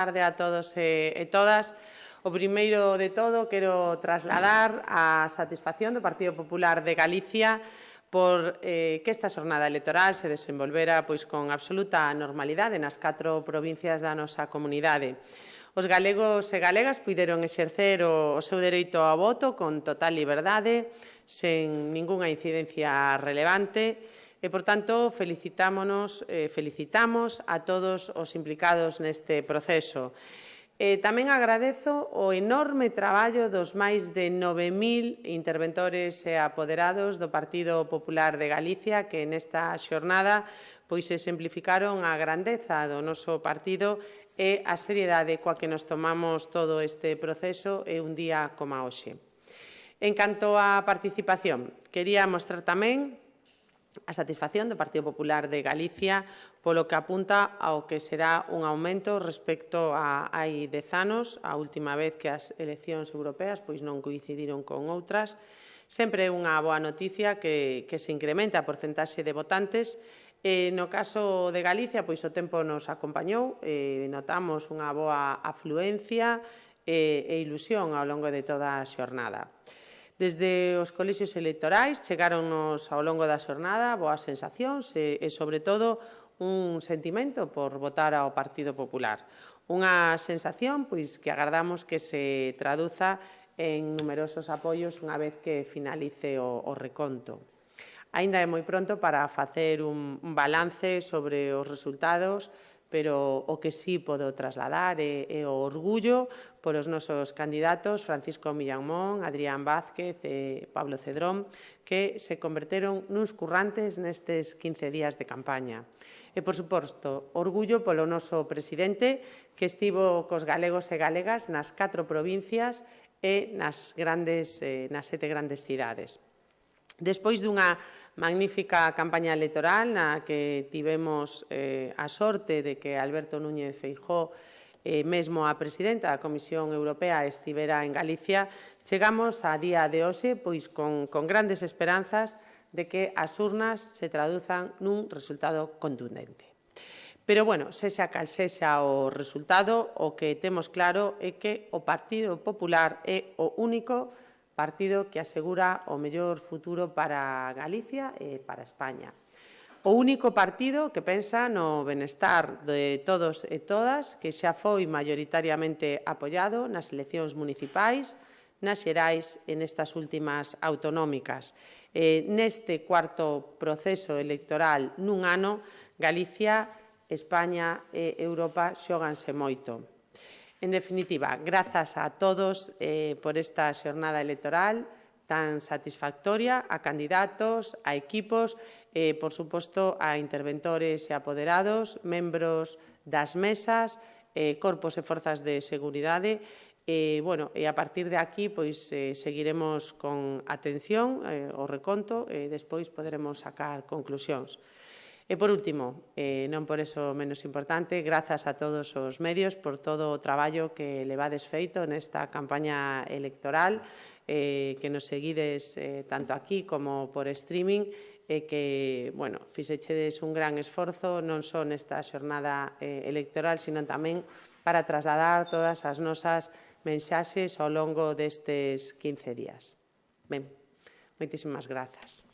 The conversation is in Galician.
Tarde a todos e todas. O primeiro de todo, quero trasladar a satisfacción do Partido Popular de Galicia por que esta xornada electoral se desenvolvera con absoluta normalidade nas 4 provincias da nosa comunidade. Os galegos e galegas puideron exercer o seu dereito ao voto con total liberdade, sen ningunha incidencia relevante, e, por tanto, felicitamos a todos os implicados neste proceso. Tamén agradezo o enorme traballo dos máis de 9.000 interventores e apoderados do Partido Popular de Galicia que nesta xornada exemplificaron a grandeza do noso partido e a seriedade coa que nos tomamos todo este proceso e un día como hoxe. En canto á participación, quería mostrar tamén a satisfacción do Partido Popular de Galicia polo que apunta ao que será un aumento respecto a hai 10 anos, a última vez que as eleccións europeas non coincidiron con outras. Sempre é unha boa noticia que se incremente a porcentaxe de votantes. No caso de Galicia, o tempo nos acompañou, notamos unha boa afluencia e ilusión ao longo de toda a xornada. Desde os colexios electorais chegáronnos ao longo da xornada boas sensacións e, sobre todo, un sentimento por votar ao Partido Popular. Unha sensación que agardamos que se traduza en numerosos apoios unha vez que finalice o reconto. Aínda é moi pronto para facer un balance sobre os resultados, pero o que sí podo trasladar é o orgullo polos nosos candidatos Francisco Millán Mon, Adrián Vázquez e Pablo Cedrón, que se converteron nuns currantes nestes 15 días de campaña. E, por suposto, orgullo polo noso presidente, que estivo cos galegos e galegas nas 4 provincias e nas 7 grandes cidades. Despois dunha magnífica campaña electoral na que tivemos a sorte de que Alberto Núñez Feijóo, mesmo a presidenta da Comisión Europea, estivera en Galicia, chegamos a día de hoxe con grandes esperanzas de que as urnas se traduzan nun resultado contundente. Pero, sexa cal sexa o resultado, o que temos claro é que o Partido Popular é o único partido que asegura o mellor futuro para Galicia e para España. O único partido que pensa no benestar de todos e todas, que xa foi maioritariamente apoiado nas eleccións municipais, nas xerais e nestas últimas autonómicas. Neste cuarto proceso electoral nun ano, Galicia, España e Europa xóganse moito. En definitiva, grazas a todos por esta xornada electoral tan satisfactoria, a candidatos, a equipos e, por suposto, a interventores e apoderados, membros das mesas, corpos e forzas de seguridade. E a partir de aquí seguiremos con atención o reconto e despois poderemos sacar conclusións. E, por último, non por eso menos importante, grazas a todos os medios por todo o traballo que levades feito nesta campaña electoral, que nos seguides tanto aquí como por streaming, e que, fixechedes un gran esforzo non só nesta xornada electoral, sino tamén para trasladar todas as nosas mensaxes ao longo destes 15 días. Ben, moitísimas grazas.